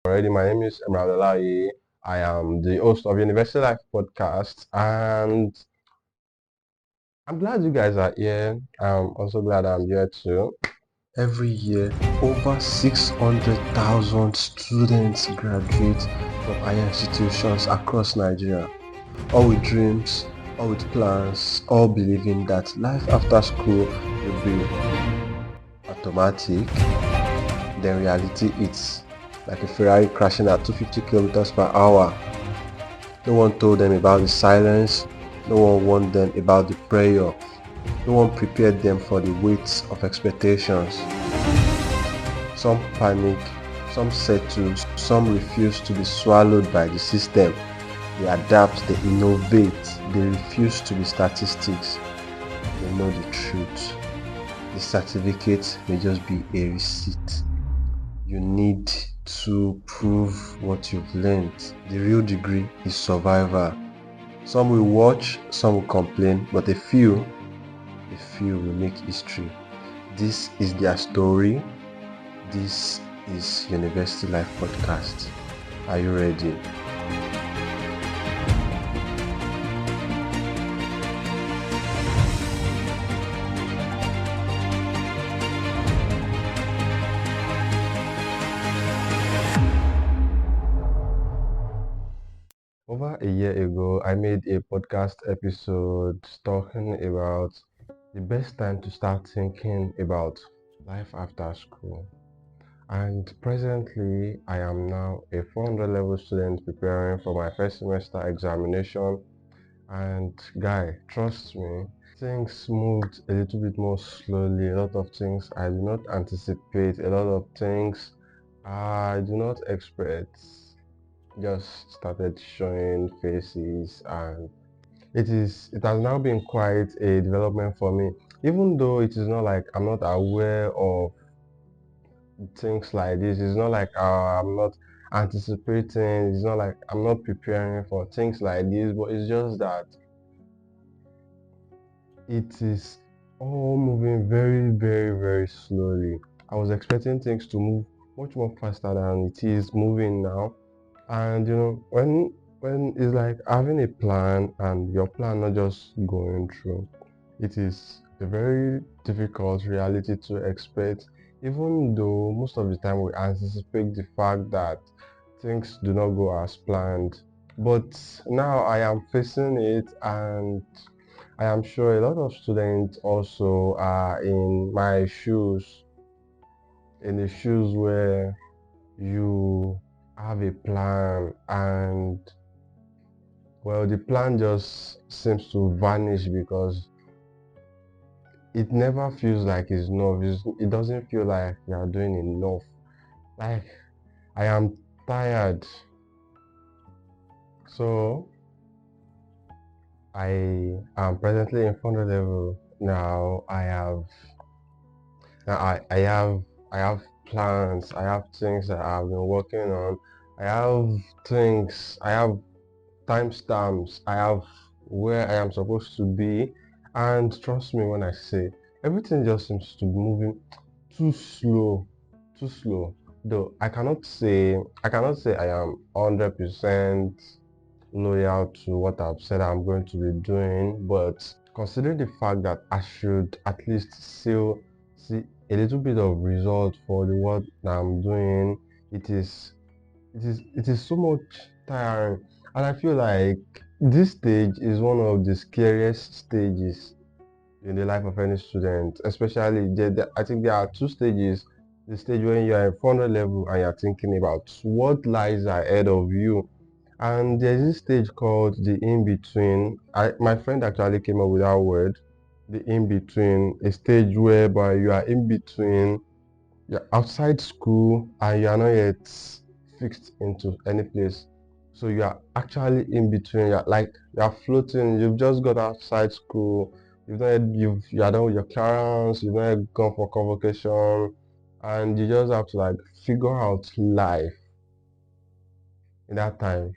already. My name is Emra. I am the host of University Life Podcast, and I'm glad you guys are here. I'm also glad I'm here too. Every year, over 600,000 students graduate from higher institutions across Nigeria, all with dreams, all with plans, all believing that life after school will be automatic. Then reality hits like a Ferrari crashing at 250 kilometers per hour. No one told them about the silence, no one warned them about the prayer, no one prepared them for the weight of expectations. Some panic, some settle, some refuse to be swallowed by the system. They adapt, they innovate, they refuse to be statistics. They know the truth. The certificate may just be a receipt. You need to prove what you've learned. The real degree is survival. Some will watch, some will complain, but a few will make history. This is their story. This is University Life Podcast. Are you ready? Over a year ago, I made a podcast episode talking about the best time to start thinking about life after school. And presently, I am now a 400 level student preparing for my first semester examination. And guy, trust me, things moved a little bit more slowly. A lot of things I do not anticipate, a lot of things I do not expect just started showing faces, and it has now been quite a development for me, even though it is not like I'm not aware of things like this. It's not like I'm not anticipating, it's not like I'm not preparing for things like this, but it's just that it is all moving very, very, very slowly. I was expecting things to move much more faster than it is moving now. And when it's like having a plan and your plan not just going through, it is a very difficult reality to expect, even though most of the time we anticipate the fact that things do not go as planned. But now I am facing it, and I am sure a lot of students also are in my shoes, in the shoes where you have a plan, and well, the plan just seems to vanish because it never feels like it's enough. It doesn't feel like you are doing enough. Like, I am tired. So I am presently in 400 level now. I have plans. I have things that I've been working on. I have things. I have timestamps. I have where I am supposed to be, and trust me when I say everything just seems to be moving too slow, too slow. Though I cannot say I am 100% loyal to what I've said I'm going to be doing, but considering the fact that I should at least still see a little bit of result for the work that I'm doing, it is so much tiring. And I feel like this stage is one of the scariest stages in the life of any student, especially I think there are two stages. The stage when you are at 400 level and you're thinking about what lies ahead of you, and there's this stage called the in-between. My friend actually came up with that word, the in-between, a stage whereby you are in between, you're outside school and you are not yet fixed into any place. So you are actually in between. You're floating. You've just got outside school. You are done with your clearance. You've not yet gone for convocation, and you just have to like figure out life in that time.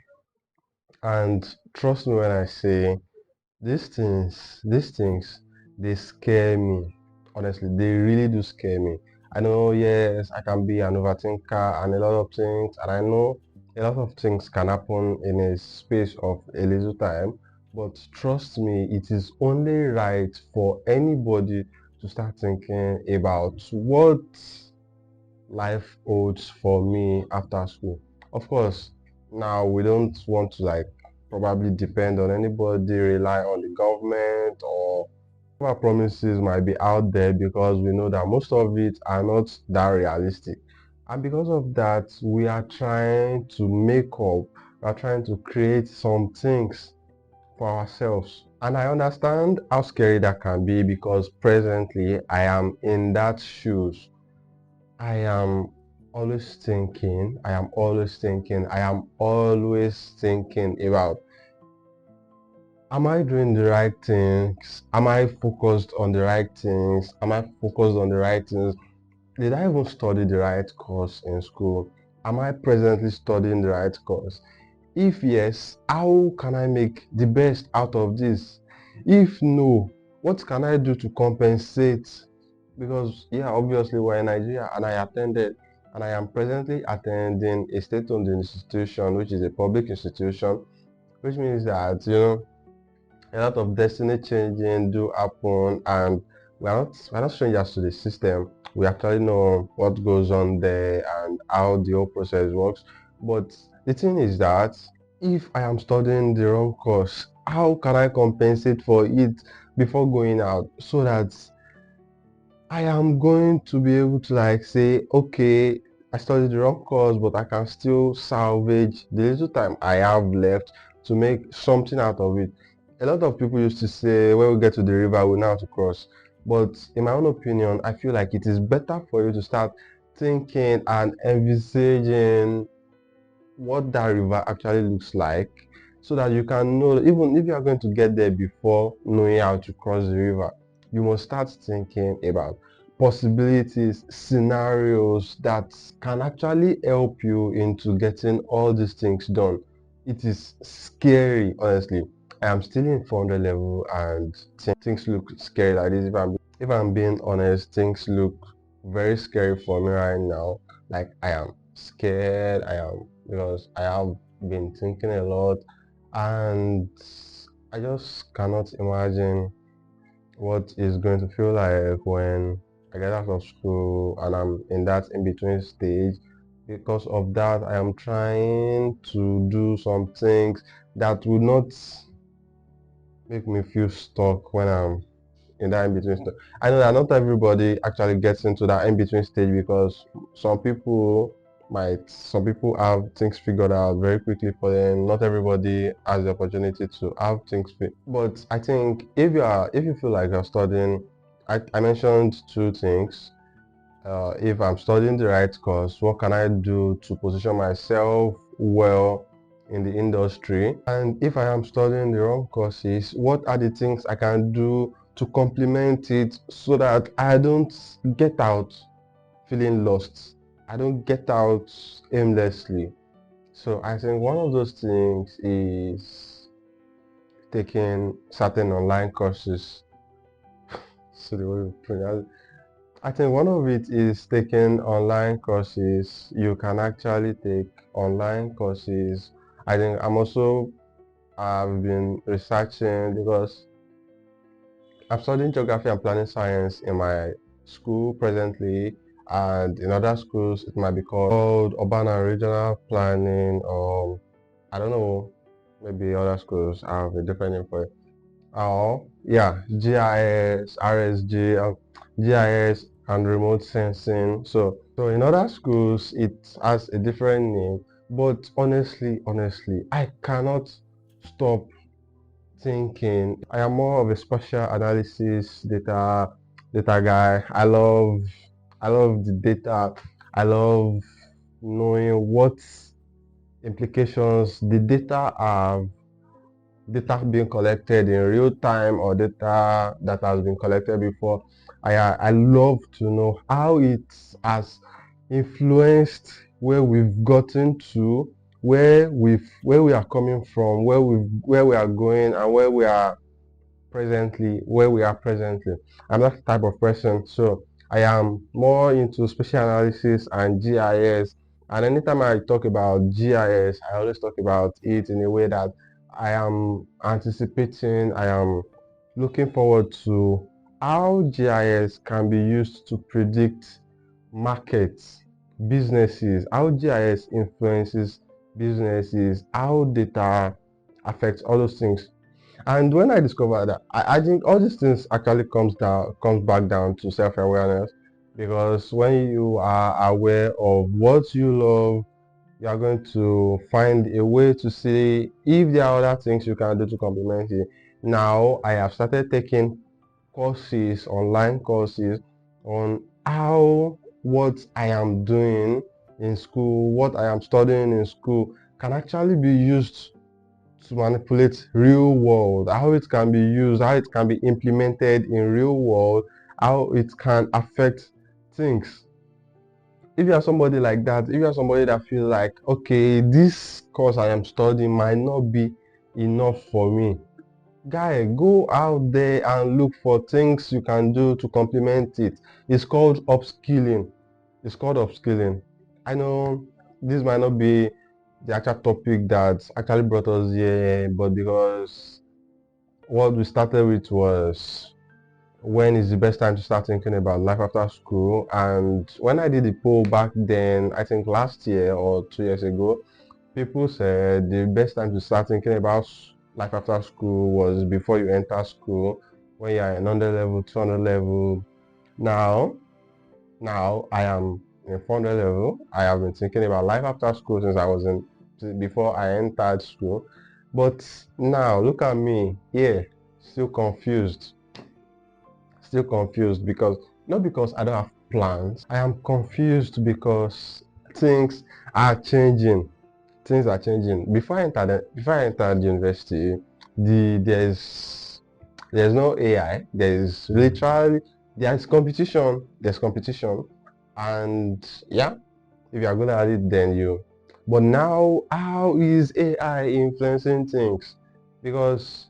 And trust me when I say these things, they scare me. Honestly, they really do scare me. I know, yes, I can be an overthinker and a lot of things, and I know a lot of things can happen in a space of a little time. But trust me, it is only right for anybody to start thinking about what life holds for me after school. Of course, now we don't want to like probably depend on anybody, rely on the government, or our promises might be out there because we know that most of it are not that realistic. And because of that, we are trying to make up, we are trying to create some things for ourselves. And I understand how scary that can be because presently I am in that shoes. I am always thinking, I am always thinking, I am always thinking about, am I doing the right things? Am I focused on the right things? Am I focused on the right things? Did I even study the right course in school? Am I presently studying the right course? If yes, how can I make the best out of this? If no, what can I do to compensate? Because yeah, obviously we're in Nigeria and I am presently attending a state-owned institution, which is a public institution, which means that a lot of destiny changing do happen, and we're not strangers to the system. We actually know what goes on there and how the whole process works. But the thing is that if I am studying the wrong course, how can I compensate for it before going out so that I am going to be able to like say, okay, I studied the wrong course, but I can still salvage the little time I have left to make something out of it. A lot of people used to say, when we get to the river, we know how to cross. But in my own opinion, I feel like it is better for you to start thinking and envisaging what that river actually looks like so that you can know, even if you are going to get there before knowing how to cross the river, you must start thinking about possibilities, scenarios that can actually help you into getting all these things done. It is scary, honestly. I am still in 400 level and things look scary like this. If I'm being honest, things look very scary for me right now. Like I am scared. I am because I have been thinking a lot, and I just cannot imagine what it's going to feel like when I get out of school and I'm in that in between stage. Because of that, I am trying to do some things that would not make me feel stuck when I'm in that in between stage. I know that not everybody actually gets into that in between stage because some people have things figured out very quickly for them. Not everybody has the opportunity to have things but I think if you feel like you're studying, I mentioned two things. If I'm studying the right course, what can I do to position myself well in the industry? And if I am studying the wrong courses, what are the things I can do to complement it so that I don't get out feeling lost? I don't get out aimlessly. So I think one of those things is taking certain online courses. So the way we pronounce I think one of it is taking online courses. You can actually take online courses. I think I've been researching because I'm studying geography and planning science in my school presently, and in other schools it might be called urban and regional planning, or I don't know, maybe other schools have a different name for it. Oh, yeah, GIS, RSG, GIS, and remote sensing. So in other schools, it has a different name. But honestly, I cannot stop thinking. I am more of a spatial analysis data guy. I love the data. I love knowing what implications the data have, data being collected in real time or data that has been collected before. I love to know how it has influenced where we've gotten to, where we are coming from, where we are going, and where we are presently. I'm that type of person. So I am more into spatial analysis and GIS. And anytime I talk about GIS, I always talk about it in a way that I am anticipating, I am looking forward to how GIS can be used to predict markets, businesses, how GIS influences businesses, how data affects all those things. And when I discovered that, I think all these things actually comes back down to self-awareness, because when you are aware of what you love, you are going to find a way to see if there are other things you can do to complement it. Now I have started taking courses, online courses, on how what I am doing in school, what I am studying in school can actually be used to manipulate real world, how it can be used, how it can be implemented in real world, how it can affect things. If you are somebody like that, if you are somebody that feels like, okay, this course I am studying might not be enough for me, guy, go out there and look for things you can do to complement it. It's called upskilling. It's called upskilling. I know this might not be the actual topic that actually brought us here, but because what we started with was when is the best time to start thinking about life after school. And when I did the poll back then, I think last year or 2 years ago, people said the best time to start thinking about life after school was before you enter school, when you're in 100 level, 200 level. Now, now I am in 400 level. I have been thinking about life after school since I was in before I entered school. But now look at me here, still confused. Still confused because not because I don't have plans. I am confused because things are changing. Things are changing. Before I entered university, there's no AI. There's competition. There's competition, and yeah, if you are good at it, then you. But now, how is AI influencing things? Because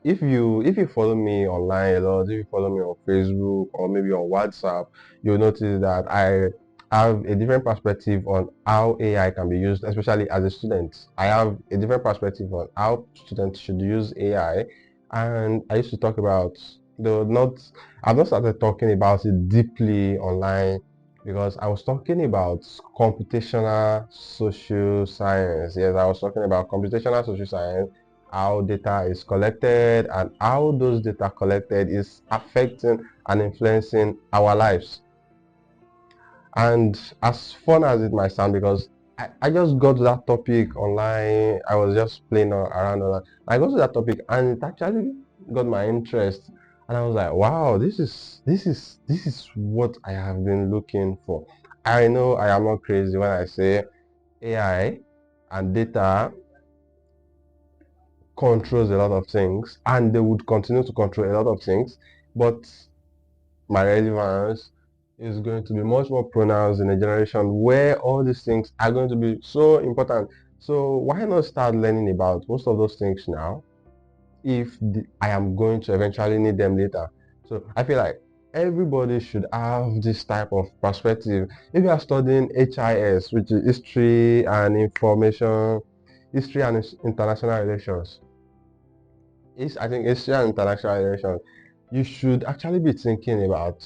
if you follow me online a lot, if you follow me on Facebook or maybe on WhatsApp, you'll notice that I have a different perspective on how AI can be used, especially as a student. I have a different perspective on how students should use AI. And I used to talk about, though not I've not started talking about it deeply online, because I was talking about computational social science. Yes, I was talking about computational social science, how data is collected and how those data collected is affecting and influencing our lives. And as fun as it might sound, because I just got to that topic online, I was just playing around on that. I got to that topic and it actually got my interest. And I was like, wow, this is what I have been looking for. I know I am not crazy when I say AI and data controls a lot of things and they would continue to control a lot of things, but my relevance is going to be much more pronounced in a generation where all these things are going to be so important. So why not start learning about most of those things now if I am going to eventually need them later? So I feel like everybody should have this type of perspective. If you are studying HIS, which is history and international relations, I think Asia and international relations, you should actually be thinking about,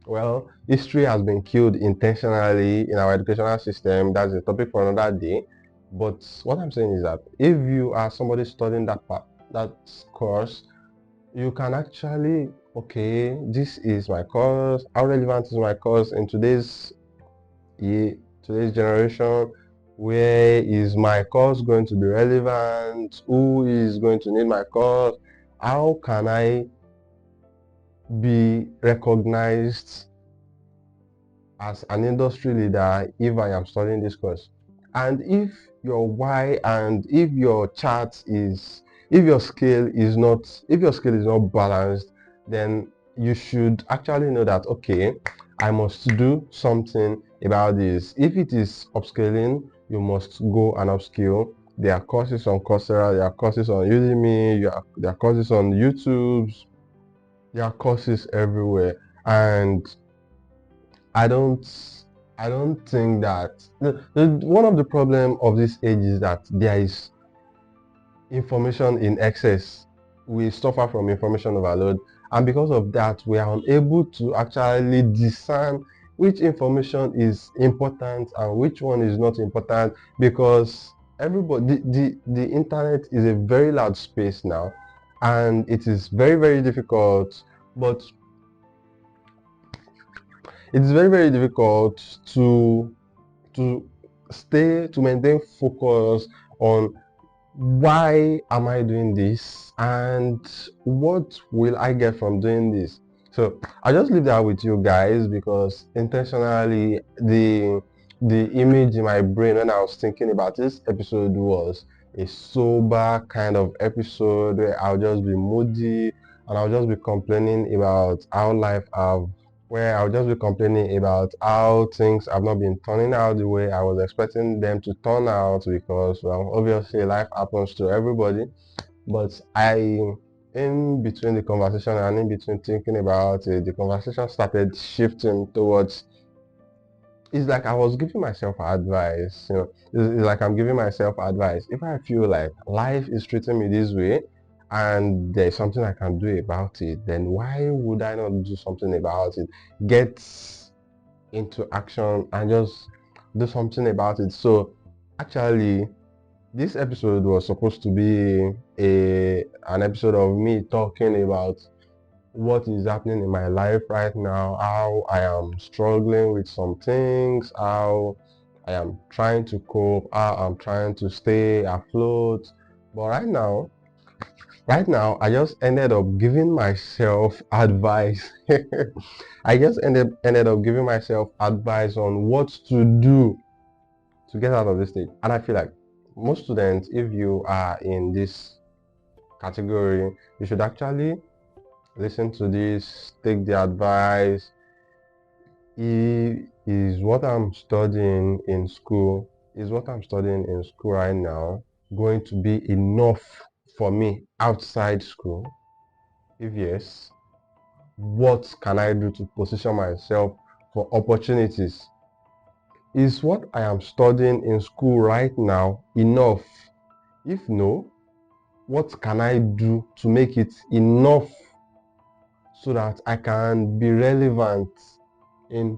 well, history has been killed intentionally in our educational system. That's a topic for another day. But what I'm saying is that if you are somebody studying that course, you can actually, okay, this is my course. How relevant is my course in today's generation? Where is my course going to be relevant? Who is going to need my course? How can I be recognized as an industry leader if I am studying this course? And if your why and if your scale is not balanced, then you should actually know that, okay, I must do something about this. If it is upscaling, you must go and upskill. There are courses on Coursera, there are courses on Udemy, there are courses on YouTube, there are courses everywhere. And I don't I don't think that one of the problem of this age is that there is information in excess. We suffer from information overload, and because of that we are unable to actually discern which information is important and which one is not important, because everybody the internet is a very large space now, and it is very very difficult, but it is very very difficult to to maintain focus on why am I doing this and what will I get from doing this. So I just leave that with you guys, because intentionally the image in my brain when I was thinking about this episode was a sober kind of episode where I'll just be moody and I'll just be complaining about how life have where I'll just be complaining about how things have not been turning out the way I was expecting them to turn out, because, well, obviously life happens to everybody. But in between the conversation and in between thinking about it, the conversation started shifting towards, it's like I was giving myself advice, it's like I'm giving myself advice. If I feel like life is treating me this way and there's something I can do about it, then why would I not do something about it? Get into action and just do something about it. So actually this episode was supposed to be an episode of me talking about what is happening in my life right now, how I am struggling with some things, how I am trying to cope, how I'm trying to stay afloat. But right now, I just ended up giving myself advice. I just ended up giving myself advice on what to do to get out of this stage. And I feel like most students, if you are in this category, you should actually listen to this, take the advice. Is what I'm studying in school, right now going to be enough for me outside school? If yes, what can I do to position myself for opportunities? Is what I am studying in school right now enough? If no, what can I do to make it enough so that I can be relevant in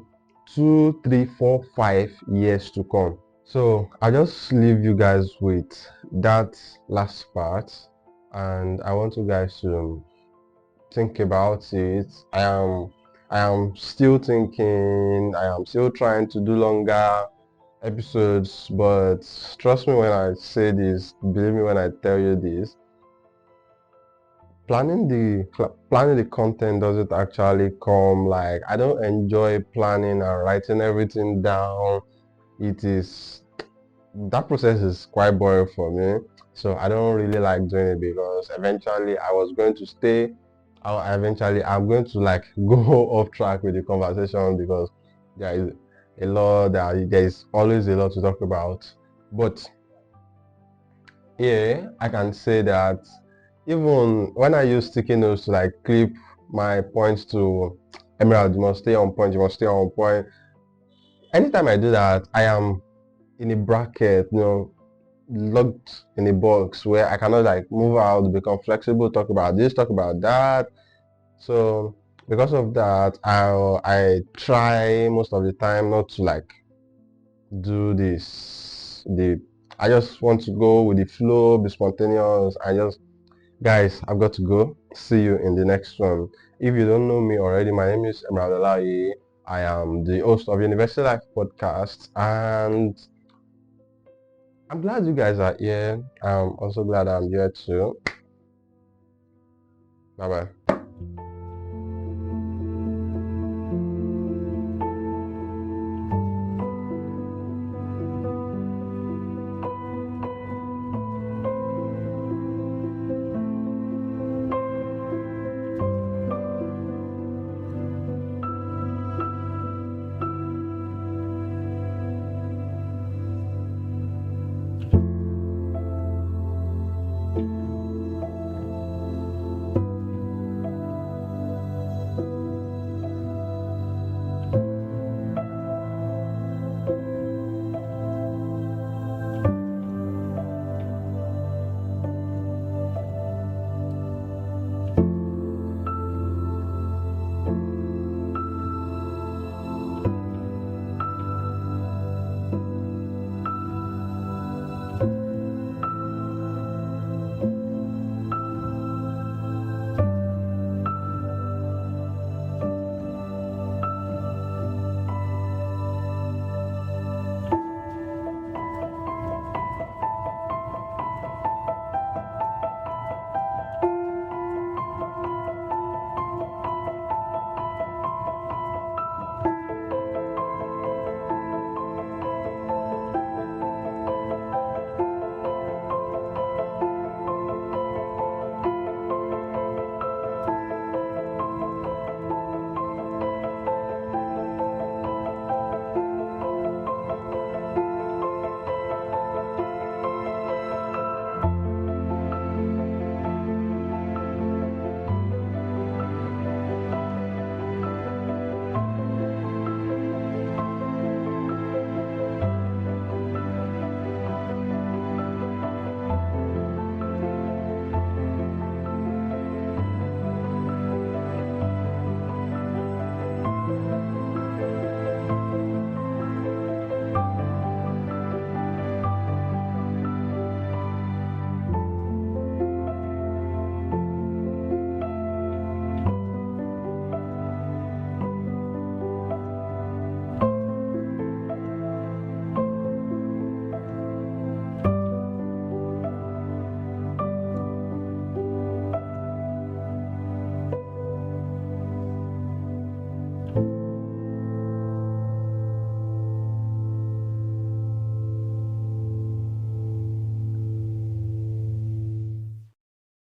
2, 3, 4, 5 years to come? So I just leave you guys with that last part, and I want you guys to think about it. I am still thinking, I am still trying to do longer episodes, but trust me when I say this, believe me when I tell you this, planning the content doesn't actually come like, I don't enjoy planning and writing everything down. That process is quite boring for me, so I don't really like doing it, because eventually I'm going to like go off track with the conversation, because there is there is always a lot to talk about. But yeah, I can say that even when I use sticky notes to like clip my points to Emerald, you must stay on point, you must stay on point. Anytime I do that, I am in a bracket, locked in a box where I cannot like move out, become flexible, talk about this, talk about that. So because of that, I try most of the time not to like do this. I just want to go with the flow, be spontaneous. Guys, I've got to go. See you in the next one. If you don't know me already, my name is Emerald Alaye. I am the host of University Life Podcast, and I'm glad you guys are here. I'm also glad I'm here too. Bye bye.